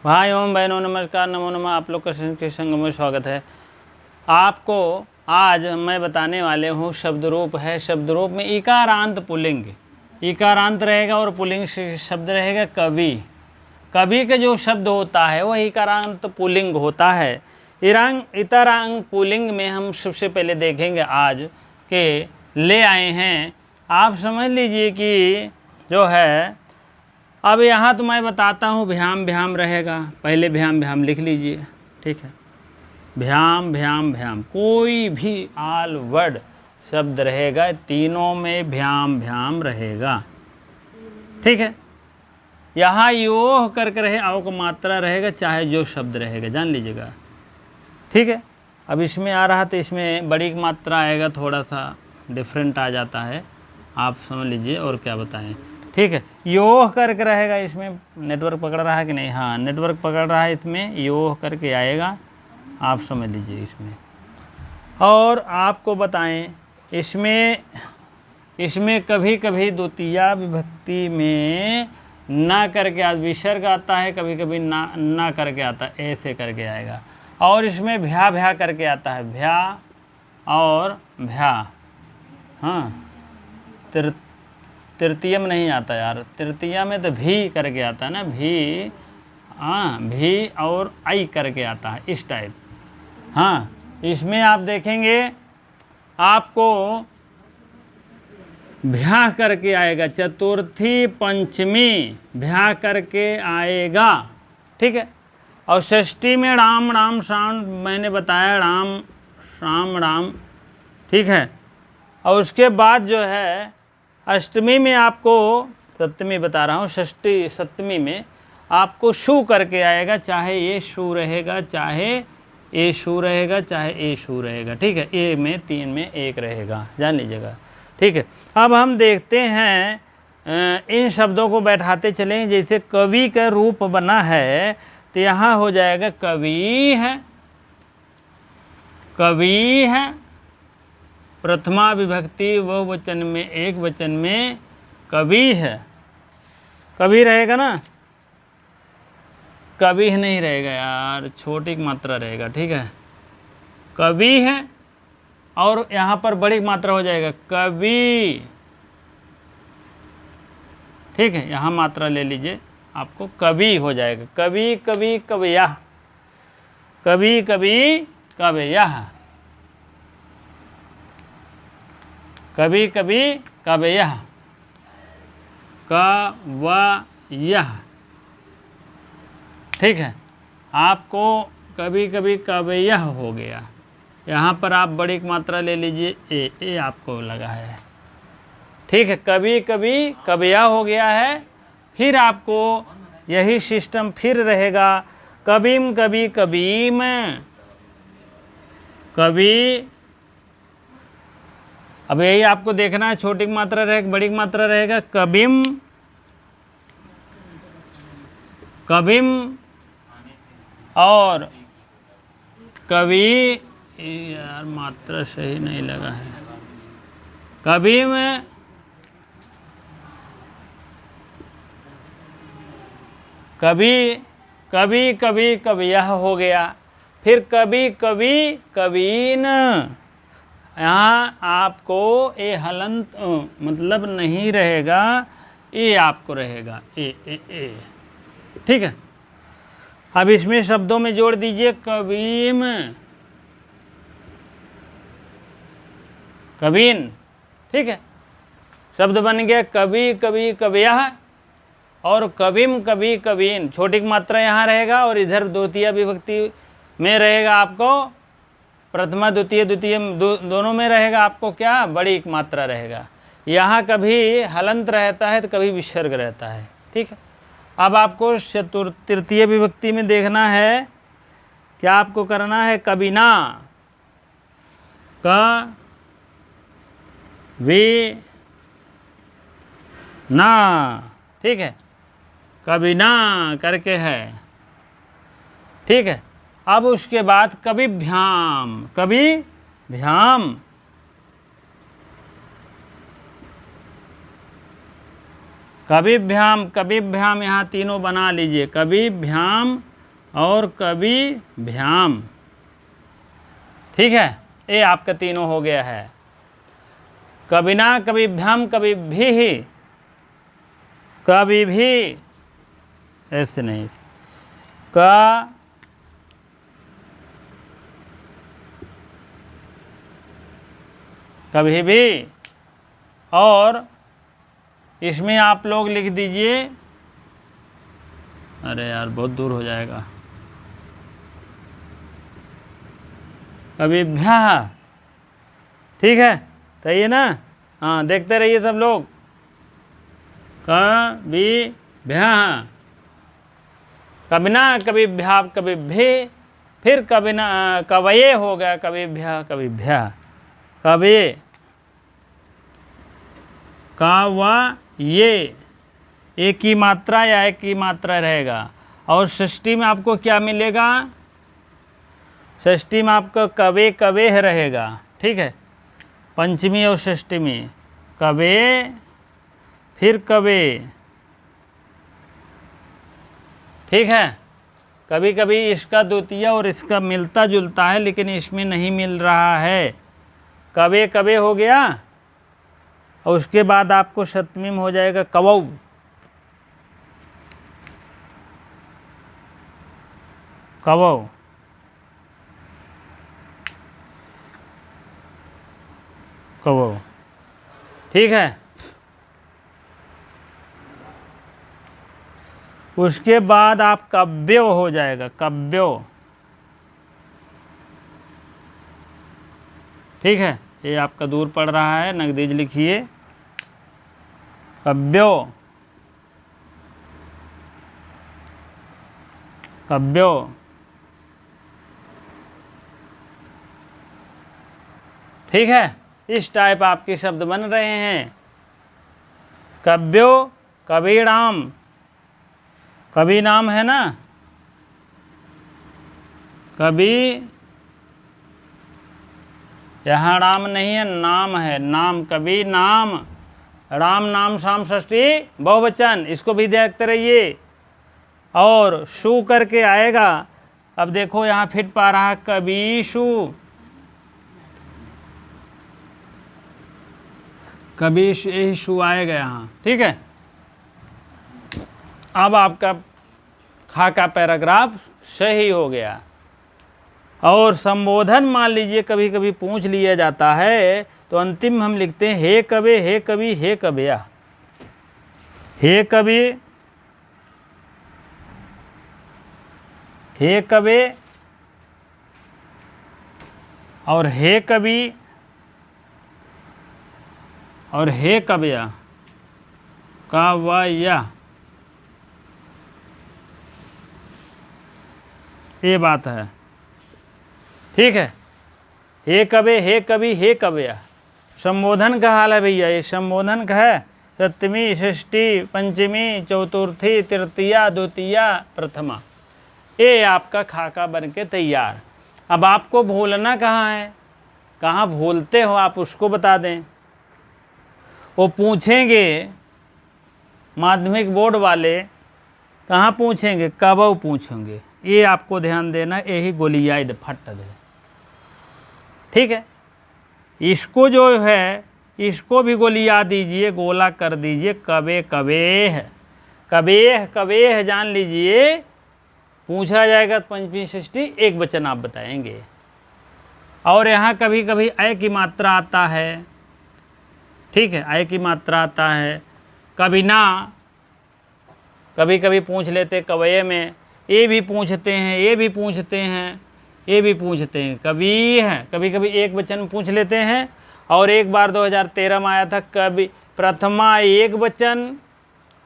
भाइयों बहनों नमस्कार, नमो नमः। आप लोग का के संग में स्वागत है। आपको आज मैं बताने वाले हूँ शब्द रूप है। शब्द रूप में इकारांत पुल्लिंग, इकारांत रहेगा और पुल्लिंग शब्द रहेगा कवि। कवि के जो शब्द होता है वह इकारांत पुल्लिंग होता है। इतरांग पुल्लिंग में हम सबसे पहले देखेंगे आज के ले आए हैं। आप समझ लीजिए कि जो है अब यहाँ तो मैं बताता हूँ भ्याम भ्याम रहेगा। पहले भ्याम भ्याम लिख लीजिए, ठीक है। भ्याम भ्याम भ्याम कोई भी आल वर्ड शब्द रहेगा, तीनों में भ्याम भ्याम रहेगा, ठीक है। यहाँ योह करके रहे, अव का मात्रा रहेगा, चाहे जो शब्द रहेगा, जान लीजिएगा, ठीक है। अब इसमें आ रहा तो इसमें बड़ी मात्रा आएगा, थोड़ा सा डिफरेंट आ जाता है, आप समझ लीजिए और क्या बताएं, ठीक है। योह करके रहेगा, इसमें नेटवर्क पकड़ रहा है कि नहीं? हाँ, नेटवर्क पकड़ रहा है, इसमें योह करके आएगा, आप समझ लीजिए इसमें। और आपको बताएं इसमें कभी कभी द्वितीया विभक्ति में ना करके विसर्ग आता है, कभी कभी ना करके आता है, ऐसे करके आएगा। और इसमें भ्या भ्या करके आता है, भ्या और भ्या। हाँ, तृतीय में नहीं आता यार, तृतीया में तो भी करके आता है ना, भी। हाँ, भी और आई करके आता है, इस टाइप। हाँ, इसमें आप देखेंगे आपको भ्या करके आएगा, चतुर्थी पंचमी भ्या करके आएगा, ठीक है। और षष्ठी में राम राम शाम, मैंने बताया राम शाम राम, ठीक है। और उसके बाद जो है अष्टमी में आपको, सप्तमी बता रहा हूँ, षष्ठी सप्तमी में आपको शू करके आएगा, चाहे ये शू रहेगा, चाहे ए शू रहेगा, चाहे ए शू रहेगा, ठीक है। ए में तीन में एक रहेगा, जान लीजिएगा, ठीक है। अब हम देखते हैं इन शब्दों को बैठाते चलें। जैसे कवि का रूप बना है तो यहाँ हो जाएगा कवि है, कवि है। प्रथमा विभक्ति बहुवचन में, एक वचन में कवि है, कवि रहेगा ना, कवि नहीं रहेगा यार, छोटी मात्रा रहेगा, ठीक है। कवि है और यहाँ पर बड़ी मात्रा हो जाएगा कवि, ठीक है। यहाँ मात्रा ले लीजिए, आपको कवि हो जाएगा। कवि कवि कवयः, कवि कवि कवयः, कवि कवि कवयः, कवयः, ठीक है। आपको कभी कभी कवयः हो गया, यहाँ पर आप बड़ी मात्रा ले लीजिए, ए आपको लगा है, ठीक है। कभी कभी कवयः हो गया है। फिर आपको यही सिस्टम फिर रहेगा, कबीम कभी कबीम, कभी। अब यही आपको देखना है, छोटी मात्रा रहेगा, बड़ी मात्रा रहेगा, कबीम कबीम और कवि। यार मात्रा सही नहीं लगा है, कवि में कभी कभी कभी कवयः हो गया। फिर कभी कभी कवीन, यहाँ आपको ए हलंत मतलब नहीं रहेगा, ए आपको रहेगा, ए, ठीक है। अब इसमें शब्दों में जोड़ दीजिए, कवीम, कवीन, ठीक है। शब्द बन गया कवि कवि कवयः और कविम कवि कवीन। छोटी मात्रा यहाँ रहेगा और इधर द्वितीय विभक्ति में रहेगा, आपको प्रथमा द्वितीय दोनों में रहेगा, आपको क्या बड़ी मात्रा रहेगा। यहाँ कभी हलंत रहता है तो कभी विसर्ग रहता है, ठीक है। अब आपको तृतीय विभक्ति में देखना है, क्या आपको करना है, कविना, क वी ना, ठीक है, कविना करके है, ठीक है। अब उसके बाद कवि भ्याम, कवि भ्याम, कवि भ्याम, कवि भ्याम, यहाँ तीनों बना लीजिए, कवि भ्याम और कविभ्याम। ठीक है, ये आपका तीनों हो गया है। कविना, कविभ्याम, कविभिः, कभी भी, ऐसे नहीं, कभी भी। और इसमें आप लोग लिख दीजिए, अरे यार बहुत दूर हो जाएगा, कविभ्यः। ठीक है, सही है ना? हाँ, देखते रहिए सब लोग। कविभ्यः, कविना, कविभ्या, कविभिः, फिर कविना, कवये हो गया, कविभ्यः, कविभ्यः, कवये, कवये, एक की मात्रा या एक की मात्रा रहेगा। और षष्ठी में आपको क्या मिलेगा? षष्ठी में आपको कवे, कवेह रहेगा। ठीक है, पंचमी और षष्ठी में कवे, फिर कवे। ठीक है, कभी कभी इसका द्वितीय और इसका मिलता जुलता है, लेकिन इसमें नहीं मिल रहा है। कवे, कवे हो गया, और उसके बाद आपको सप्तमी में हो जाएगा कवौ। कवौ, कवौ। ठीक है, उसके बाद आप कव्यो हो जाएगा, कव्यो। ठीक है, ये आपका दूर पड़ रहा है, नगदीज लिखिए, कव्यो, कव्यो। ठीक है, इस टाइप आपके शब्द बन रहे हैं। कव्यो, कबीराम, कवि नाम है ना, कवि, यहाँ राम नहीं है, नाम है, नाम, कवि नाम, राम नाम शाम षष्ठी बहुवचन, इसको भी देखते रहिए। और शु करके आएगा, अब देखो यहाँ फिट पा रहा है, कबीशु, कबीश, यही शु आएगा यहाँ। ठीक है, अब आपका खा का पैराग्राफ सही हो गया। और संबोधन मान लीजिए कभी कभी पूछ लिया जाता है, तो अंतिम हम लिखते हैं हे कवे, हे कवि, हे कवया। हे कवि, हे कवे, और हे कवि, और हे कवया, कवया। ये बात है। ठीक है, हे कवे, हे कवि, हे कवया। संबोधन का हाल है भैया, ये संबोधन का है। सप्तमी, षष्ठी, पंचमी, चतुर्थी, तृतीया, द्वितीया, प्रथमा। ये आपका खाका बन के तैयार। अब आपको भूलना कहाँ है, कहाँ भूलते हो आप, उसको बता दें। वो पूछेंगे माध्यमिक बोर्ड वाले, कहाँ पूछेंगे, कब पूछेंगे। ये आपको ध्यान देना, यही गोलियाई फट दे। ठीक है, इसको जो है, इसको भी गोलिया दीजिए, गोला कर दीजिए, कवे, कवेह, कवेह, कवेह जान लीजिए। पूछा जाएगा पंचमी षष्ठी एक वचन आप बताएंगे। और यहाँ कभी कभी अय की मात्रा आता है। ठीक है, अय की मात्रा आता है। कविना, कभी कभी पूछ लेते कवये में, ये भी पूछते हैं, ये भी पूछते हैं, ये भी पूछते हैं। कवि है, कभी कभी एक वचन पूछ लेते हैं। और एक बार 2013 में आया था कवि, प्रथमा एक वचन,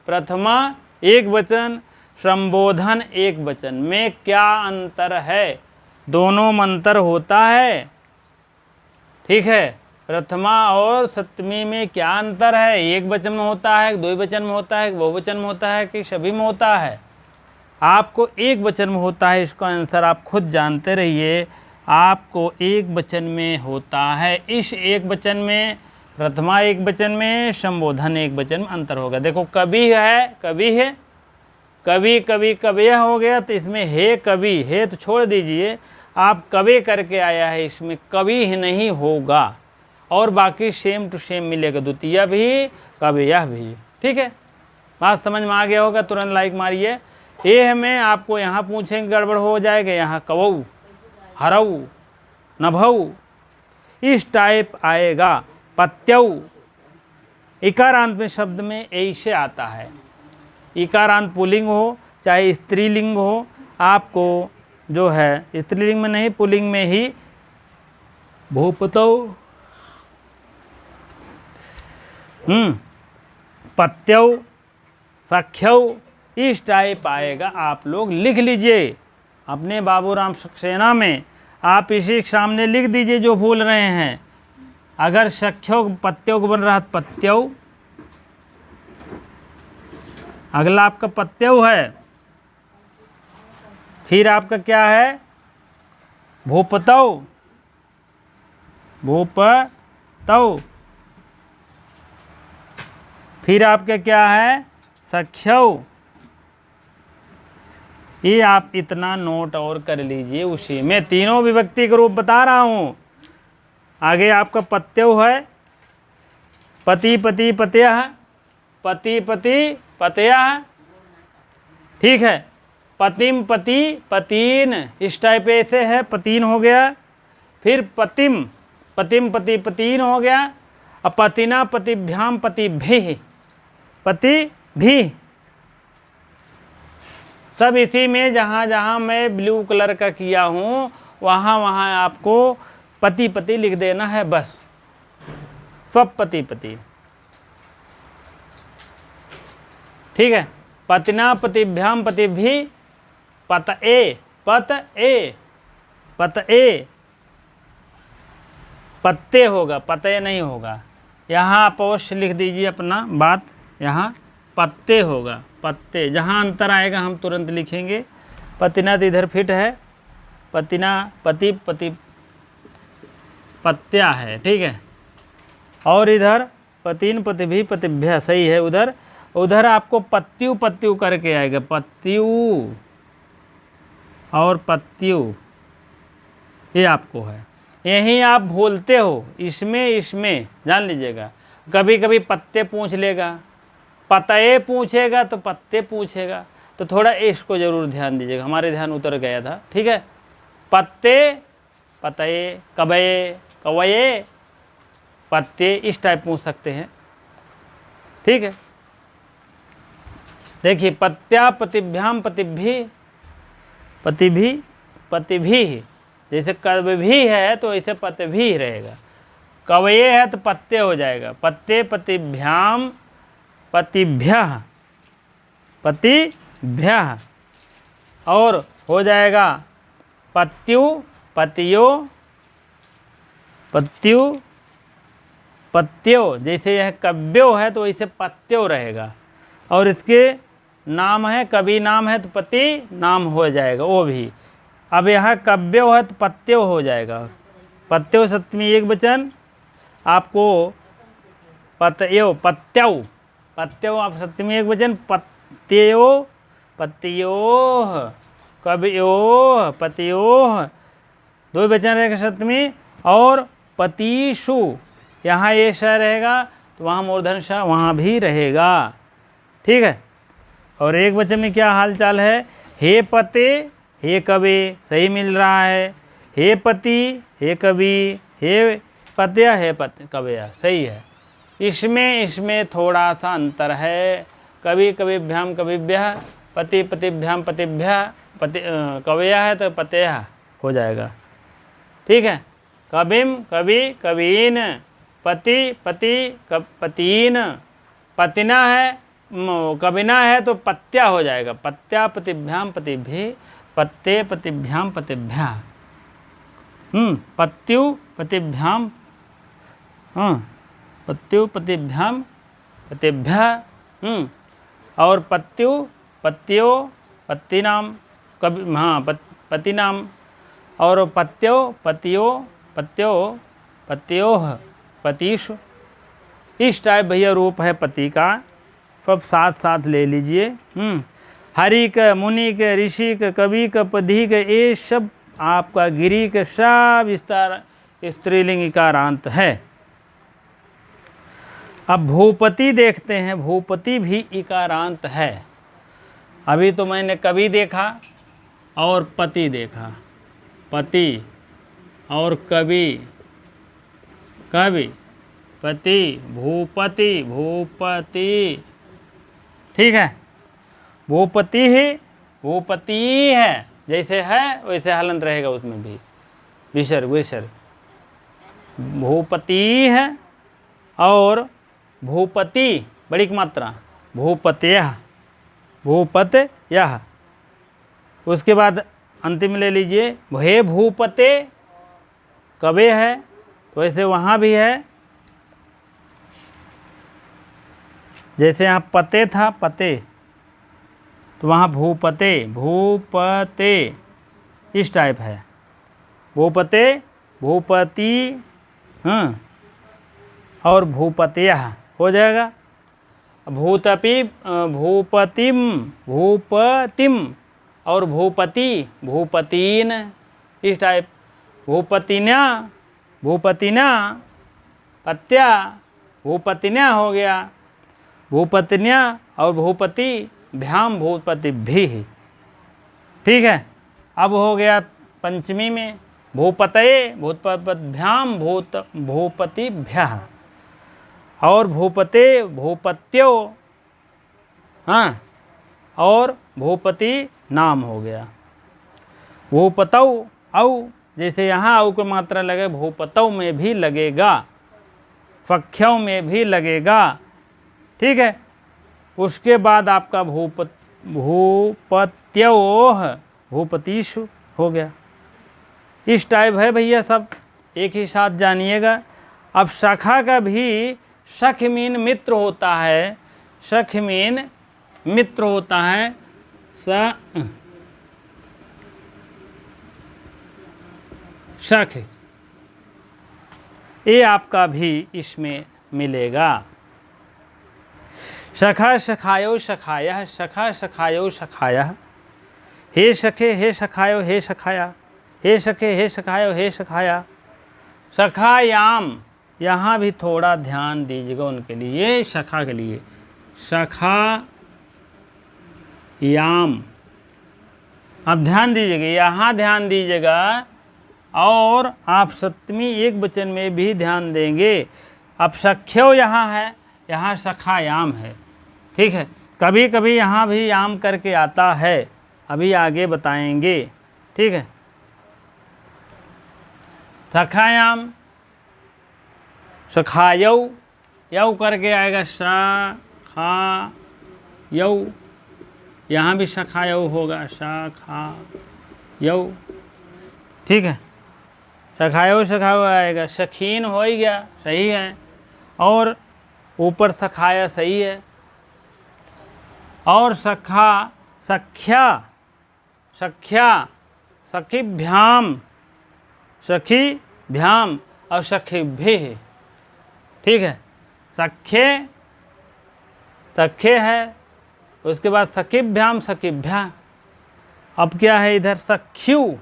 प्रथमा एक वचन, संबोधन एक वचन में क्या अंतर है? दोनों में अंतर होता है। ठीक है, प्रथमा और सप्तमी में क्या अंतर है? एक वचन में होता है, दो वचन में होता है, बहुवचन में होता है कि सभी में होता है? आपको एक वचन में होता है, इसका आंसर आप खुद जानते रहिए। आपको एक वचन में होता है। इस एक वचन में, प्रथमा एक वचन में, संबोधन एक वचन में अंतर होगा। देखो कवि है, कवि है, कभी कभी कबयः हो गया तो इसमें हे कभी, हे तो छोड़ दीजिए, आप कभी करके आया है, इसमें कभी ही नहीं होगा, और बाकी सेम टू सेम मिलेगा, द्वितीय भी कबयः भी। ठीक है, बात समझ में आ गया होगा, तुरंत लाइक मारिए। ये में आपको यहाँ पूछेंगे गड़बड़ हो जाएगा, यहाँ कवऊ, हरऊ, नभऊ इस टाइप आएगा। पत्यऊ इकारांत में शब्द में ऐसे आता है, इकारांत पुल्लिंग हो चाहे स्त्रीलिंग हो, आपको जो है स्त्रीलिंग में नहीं पुल्लिंग में ही भूपतौ, पत्यौ, सख्यौ इस टाइप आएगा। आप लोग लिख लीजिए अपने बाबूराम सक्सेना में, आप इसी के सामने लिख दीजिए जो भूल रहे हैं। अगर सख्यौ पत्यों को बन रहा है पत्यौ, अगला आपका पत्यौ है, फिर आपका क्या है भूपतौ, भूपतौ, फिर आपका क्या है सख्यौ। ये आप इतना नोट और कर लीजिए, उसी में तीनों विभक्ति के रूप बता रहा हूँ। आगे आपका पत्यौ है, पति पति पत्यः, पति पति पत्यः, ठीक है। पतिम पति पतीन इस टाइप ऐसे है, पतीन हो गया। फिर पतिम पतिम पति पतीन हो गया। अब पतिना पतिभ्याम पतिभिः, पति भी, सब इसी में जहाँ जहाँ मैं ब्लू कलर का किया हूँ वहाँ वहाँ आपको पति पति लिख देना है बस, सब पति पति, ठीक है। पतिना पतिभ्याम पतिभिः, पतए पतए पतए, पत्ते होगा, पतये नहीं होगा। यहाँ आप अवश्य लिख दीजिए अपना बात, यहाँ पत्ते होगा, पत्ते, जहाँ अंतर आएगा हम तुरंत लिखेंगे। पतिना तो इधर फिट है, पतिना पति पति पत्या है, ठीक है। और इधर पतिन पतिभिः पतिभ्यः सही है। उधर उधर आपको पत्यु पत्यु करके आएगा, पत्यु और पत्यु, ये आपको है। यही आप भूलते हो, इसमें जान लीजिएगा। कभी कभी पत्ते पूछ लेगा, पतये पूछेगा तो पत्ते पूछेगा, तो थोड़ा इसको ज़रूर ध्यान दीजिएगा। हमारे ध्यान उतर गया था, ठीक है। पत्ते पतये, कबये कवये, पत्ते इस टाइप पूछ सकते हैं, ठीक है। देखिए पत्या पतिभ्याम पतिभिः, पतिभिः पतिभिः, जैसे कवभी है तो ऐसे पतिभिः रहेगा। कवये है तो पत्ते हो जाएगा, पत्ते पतिभ्याम पतिभ्यः पतिभ्यः, और हो जाएगा पत्यु पतियो पत्यु पत्यो, जैसे यह कव्यो है तो ऐसे पत्यो रहेगा। और इसके नाम है, कवि नाम है तो पति नाम हो जाएगा वो भी। अब यहाँ कव्यो है तो पत्यो हो जाएगा, पत्यो सप्तमी एक वचन, आपको पतयो पत्यौ, पत्यौ आप सप्तमी एक वचन, पत्यो पत्योः, कवयोः पत्योः दो वचन रहेगा सप्तमी। और पतिषु यहाँ ये श रहेगा तो वहाँ मूर्धन श वहाँ भी रहेगा, ठीक है। और एक वचन में क्या हाल चाल है, हे पते हे कवि सही मिल रहा है, हे पति हे कवि, हे पत्या हे कवया सही है। इसमें थोड़ा सा अंतर है, कवि कविभ्याम कविभ्यः, पति पतिभ्याम पतिभ्यः, पति कवया है तो पतयः हो जाएगा, ठीक है। कविम कवि कवीन, पति पति पतीन, पतिना है कविना है तो पत्या हो जाएगा, पत्या पतिभ्याम पतिभिः, पत्ते पतिभ्याम पतिभ्यः, पत्यु पतिभ्याम पत्यु पतिभ्याम पतिभ्यः, और पत्यु पत्यो पत्तीनाम कवि, हाँ पतिनाम, और पत्यो पत्यो पत्यो पत्योः पतिषु इस टाइप भैया रूप है पति का, सब साथ साथ ले लीजिए। हरि क, मुनि क, ऋषि क, कवि क, पधी क, ये सब आपका गिरी के सब विस्तार स्त्रीलिंग इकारांत है। अब भूपति देखते हैं, भूपति भी इकारांत है। अभी तो मैंने कवि देखा और पति देखा, पति और कवि, कवि पति, भूपति, भूपति, ठीक है। भूपति ही भूपति है, जैसे है वैसे हलंत रहेगा उसमें भी, विसर्ग विसर्ग। भूपति है और भूपति बड़ी की मात्रा, भूपत्यः, भूपत्यः। उसके बाद अंतिम ले लीजिए, हे भूपते, कवे है तो वैसे वहाँ भी है, जैसे यहाँ पते था, पते, तो वहाँ भूपते, भूपते, इस टाइप है। भूपते, भूपति, हाँ, और भूपत्यः हो जाएगा। भूतपि, भूपतिम, भूपतिम और भूपति, भूपतीन, इस टाइप। भूपतिन्या, भूपतिना, पत्या, भूपतिन्या हो गया। भूपतिन्या और भूपति, भ्याम भूपति भी, ठीक है। अब हो गया पंचमी में भूपतये, भूतभ्याम भूत भूपतिभ्यः और भूपते, भूपत्यो, हाँ, और भूपति नाम हो गया। भूपतौ, औ, जैसे यहाँ औ की मात्रा लगे, भूपतौ में भी लगेगा, फख्यौ में भी लगेगा, ठीक है। उसके बाद आपका भूपत्योः, भूपतिषु हो गया। इस टाइप है भैया, सब एक ही साथ जानिएगा। अब सखा का भी सख मीन मित्र होता है, सख मीन मित्र होता है, सख, ये आपका भी इसमें मिलेगा। सखा सखायो सखायः, सखा सखायो सखायः, हे सखे हे सखायो हे सखाया, हे सखे हे सखायो हे सखाया। सखायाम, यहाँ भी थोड़ा ध्यान दीजिएगा उनके लिए, सखा के लिए, सखा याम। अब ध्यान दीजिएगा, यहाँ ध्यान दीजिएगा और आप सप्तमी एक वचन में भी ध्यान देंगे। अब सख्यो यहाँ है, यहाँ सखायाम है, ठीक है। कभी कभी यहाँ भी याम करके आता है, अभी आगे बताएंगे, ठीक है। सखायाम, सखायौ, यौ करके आएगा, सखायौ, यहाँ भी सखायौ होगा, सखायौ, ठीक है। सखायो सखायो आएगा, सखीन हो ही गया, सही है। और ऊपर सखाया सही है। और सखा, सख्या, सख्या, सखीभ्याम, सखीभ्याम और सखीभिः, ठीक है। सख्ये, सख्ये है, उसके बाद सखीभ्याम, सखीभ्या। अब क्या है इधर, सख्यु,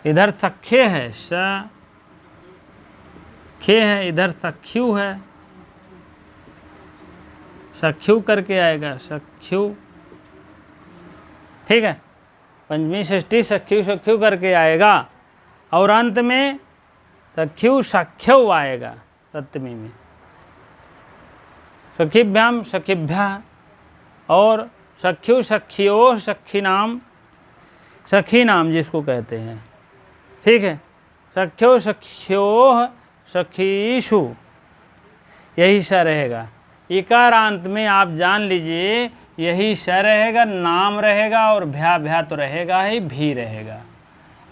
इधर सख्ये है, सख्ये है, इधर सख्यु है, सख्यु करके आएगा, सख्यु, ठीक है। पंचमी षष्ठी सख्यु सख्यु करके आएगा और अंत में सख्यु सख्यौ आएगा सप्तमी में। सखीभ्याम सखीभ्या और सख्यु सखियो सखी नाम, सखी नाम जिसको कहते हैं, ठीक है। सख्यो सख्यो सखीषु, यही स रहेगा। इकारांत में आप जान लीजिए यही स रहेगा, नाम रहेगा और भ्या भ्या तो रहेगा ही, भी रहेगा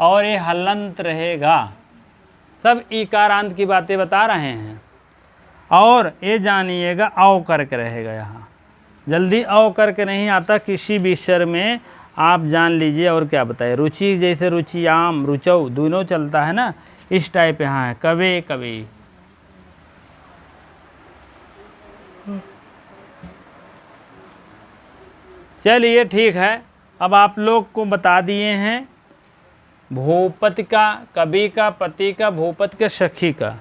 और ये हलंत रहेगा। सब इकारांत की बातें बता रहे हैं। और ये जानिएगा औ करके रहेगा, यहाँ जल्दी औ करके नहीं आता किसी भी स्वर में, आप जान लीजिए। और क्या बताए, रुचि जैसे रुचियाम, रुचौ, दोनों चलता है ना, इस टाइप यहाँ है। कवे कवि, चलिए ठीक है, अब आप लोग को बता दिए हैं भूपति का, कवि का, पति का, भूपति का, सखी का।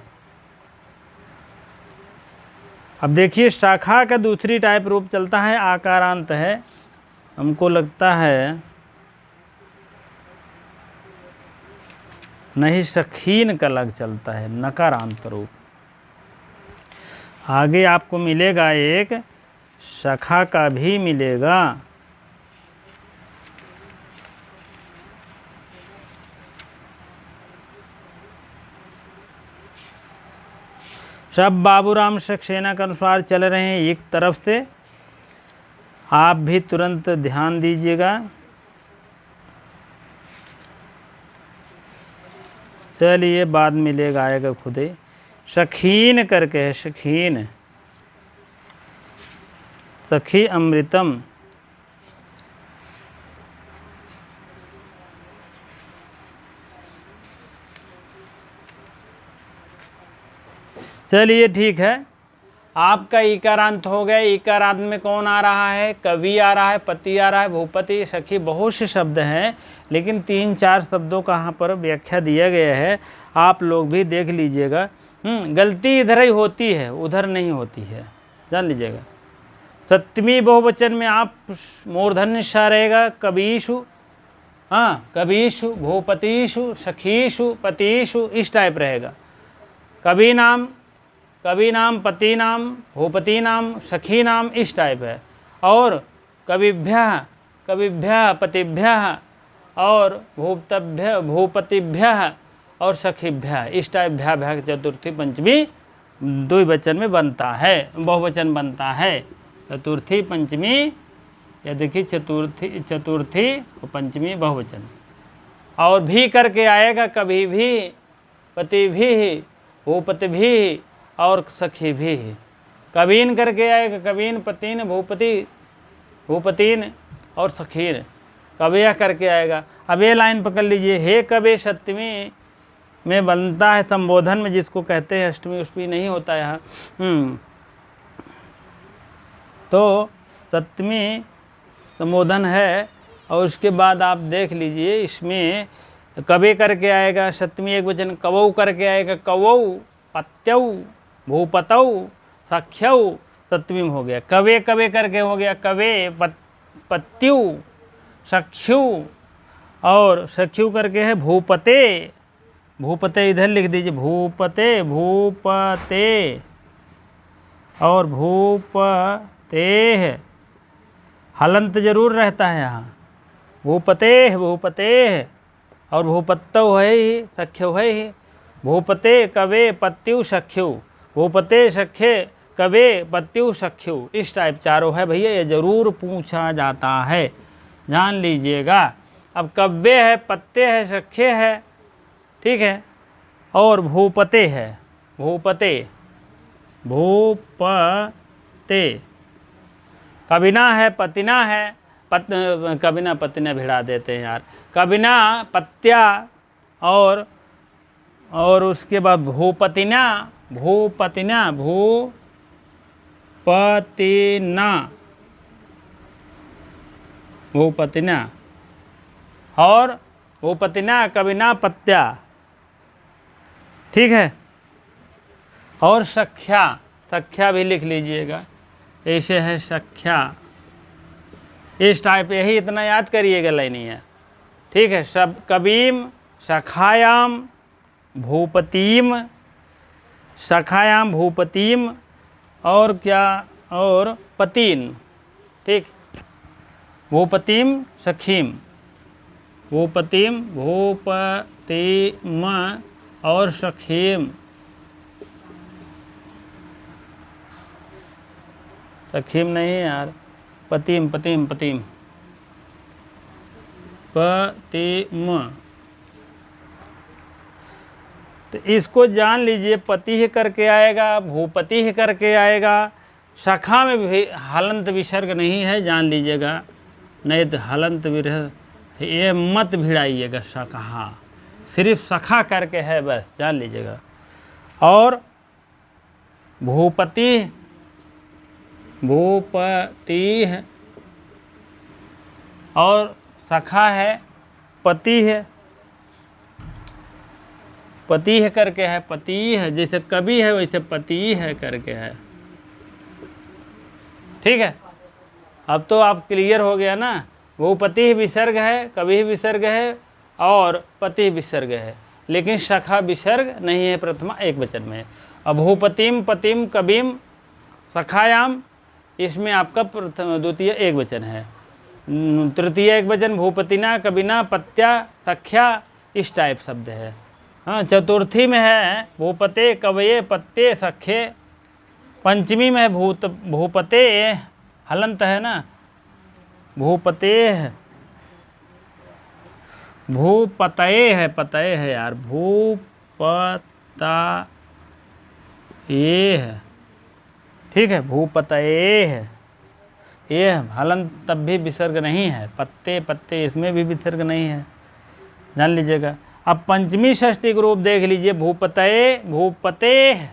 अब देखिए शाखा का दूसरी टाइप रूप चलता है, आकारांत है। हमको लगता है नहीं, सखीन का लग चलता है, नकारांत रूप। आगे आपको मिलेगा एक सखा का भी मिलेगा। सब बाबूराम सक्सेना के अनुसार चल रहे हैं एक तरफ से, आप भी तुरंत ध्यान दीजिएगा। चलिए बाद मिलेगा, आएगा खुद ही। सखीन करके है, सखीन, सखी अमृतम। चलिए ठीक है, आपका इकारांत हो गया। इकारांत में कौन आ रहा है? कवि आ रहा है, पति आ रहा है, भूपति, सखी, बहुत से शब्द हैं, लेकिन 3-4 शब्दों का यहाँ पर व्याख्या दिया गया है, आप लोग भी देख लीजिएगा। गलती इधर ही होती है, उधर नहीं होती है, जान लीजिएगा। सप्तमी बहुवचन में आप मूर्धन्य स रहेगा, कवीषु, हाँ, कवीषु, भूपतिषु, सखीषु, पतिषु, इस टाइप रहेगा। कवि नाम, कवि नाम, पति नाम, भूपति नाम, सखी नाम, इस टाइप है। और कविभ्यः, कविभ्यः, पतिभ्यः, और भूपतिभ्यः और सखीभ्यः, इस टाइप भ्या भ्या चतुर्थी पंचमी द्विवचन में बनता है, बहुवचन बनता है। चतुर्थी पंचमी, या देखिए चतुर्थी और पंचमी बहुवचन। और भी करके आएगा, कभी भी, पति भी, भूपति भी और सखी भी। कवीन करके आएगा, कवीन, पतीन, भूपति, भूपतीन और सखीन। कविया करके आएगा। अब ये लाइन पकड़ लीजिए, हे कवे सप्तमी में बनता है, संबोधन में जिसको कहते हैं, अष्टमी उष्टमी नहीं होता यहाँ। तो सप्तमी संबोधन है। और उसके बाद आप देख लीजिए, इसमें कवे करके आएगा, सप्तमी एक वचन, कवौ करके आएगा, कवौ, पत्यौ, भूपतौ, सख्यौ, सप्तमी में हो गया। कवे कवे करके हो गया, कवे, पत्यु, सख्यु, और सख्यु करके है भूपते। भूपते इधर लिख दीजिए, भूपते, भूपते और भूपते, हलंत जरूर रहता है यहाँ। भूपते, भूपते और भूपत्तौ है ही, सख्यौ है ही। भूपते, कवे, पत्यु, सख्यु, भूपते, सख्ये, कवे, पत्यु, सख्यु, इस टाइप चारों है भैया, ये जरूर पूछा जाता है, जान लीजिएगा। अब कव्वे है, पत्ते है, सख्ये है, ठीक है, और भूपते है, भूपते, भूपते। कविना है, पतिना है, कविना पतिना भिड़ा देते हैं यार। कविना, पत्या, और उसके बाद भूपतिना, भूपतिना, भूपतिना, भूपतिना और भूपतिना, कविना, पत्या, ठीक है। और सख्या, सख्या भी लिख लीजिएगा, ऐसे है सख्या, इस टाइप। यही इतना याद करिएगा, लाइनी है, ठीक है। सब कवीम, सखायाम, भूपतिम, सखायाम, भूपतिम और क्या, और पतीन, ठीक। भूपतिम, सखीम, भूपतिम, भूपतिम और सखीम, सखीम नहीं यार, पतिम, पतिम, पतिम, पतिम। तो इसको जान लीजिए, पति ही करके आएगा, भूपति ही करके आएगा। सखा में भी हलंत विसर्ग नहीं है, जान लीजिएगा, नहीं तो हलंत विरह ये मत भिड़ाइएगा। सखा सिर्फ सखा करके है, बस जान लीजिएगा। और भूपति, भूपति और सखा है, पति है, पति है करके है, पति है, जैसे कवि है वैसे पति है करके है। ठीक है, अब तो आप क्लियर हो गया ना। भूपति विसर्ग है, कवि विसर्ग है और पति विसर्ग है, लेकिन सखा विसर्ग नहीं है, प्रथमा एक वचन में है। अब भूपतिम, पतिम, कविम, सखायाम, इसमें आपका प्रथम द्वितीय एक वचन है। तृतीय एक वचन भूपतिना, कविना, पत्या, सख्या, इस टाइप शब्द है। हाँ, चतुर्थी में है भूपते, कवये, पत्ते, सखे। पंचमी में है भूपते, हलंत है ना, भूपते, भूपतये है, पतये है यार, भूपता ये है। ठीक है, भूपतये है, ये हलंत तब भी विसर्ग नहीं है। पत्ते, पत्ते, इसमें भी विसर्ग नहीं है, जान लीजिएगा। अब पंचमी षष्ठी का रूप देख लीजिए, भूपतये, भूपते,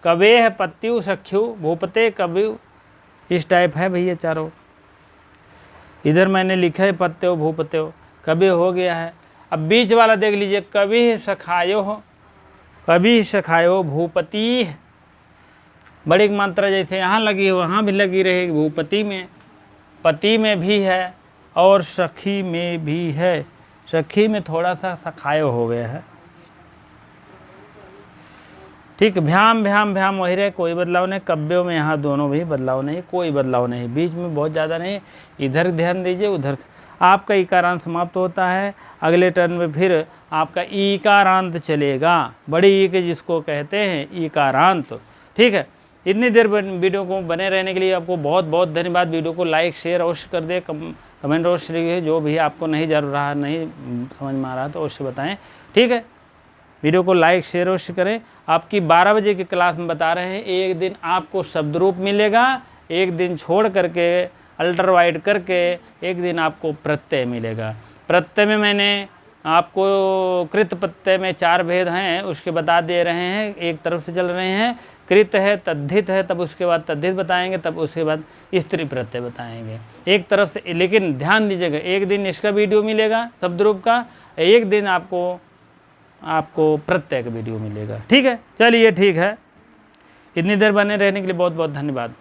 कवे है, पत्यु, सख्यु, भूपते, कव्यु, इस टाइप है भैया चारों। इधर मैंने लिखा है पत्यो, भूपत्यो, कवि हो गया है। अब बीच वाला देख लीजिए, कवि सखायो, कवि सखायो, भूपति, बड़ी मात्रा जैसे यहाँ लगी है वहाँ भी लगी रहेगी। भूपति में, पति में भी है और सखी में भी है। सखी में थोड़ा सा सखायो हो गया है। ठीक, भ्याम, भ्याम, भ्याम वही रहे, कोई बदलाव नहीं। कव्यों में यहाँ दोनों भी बदलाव नहीं, कोई बदलाव नहीं, बीच में बहुत ज़्यादा नहीं। इधर ध्यान दीजिए, उधर आपका इकारांत समाप्त होता है। अगले टर्न में फिर आपका ईकारांत चलेगा, बड़ी ई के जिसको कहते हैं ईकारांत। ठीक है, इतनी देर वीडियो को बने रहने के लिए आपको बहुत बहुत धन्यवाद। वीडियो को लाइक, शेयर अवश्य कर दे, कमेंट अवश्य करिए। जो भी आपको नहीं जर रहा, नहीं समझ में आ रहा तो अवश्य बताएं। ठीक है, वीडियो को लाइक, शेयर अवश्य करें। आपकी 12 बजे की क्लास में बता रहे हैं, एक दिन आपको शब्द रूप मिलेगा, एक दिन छोड़ करके अल्टरवाइड करके एक दिन आपको प्रत्यय मिलेगा। प्रत्यय में मैंने आपको कृत प्रत्यय में 4 भेद हैं, उसके बता दे रहे हैं, एक तरफ से चल रहे हैं। कृत है, तद्धित है, तब उसके बाद तद्धित बताएंगे, तब उसके बाद स्त्री प्रत्यय बताएंगे, एक तरफ से। लेकिन ध्यान दीजिएगा, एक दिन इसका वीडियो मिलेगा शब्द रूप का, एक दिन आपको प्रत्यय का वीडियो मिलेगा। ठीक है, चलिए ठीक है, इतनी देर बने रहने के लिए बहुत बहुत धन्यवाद।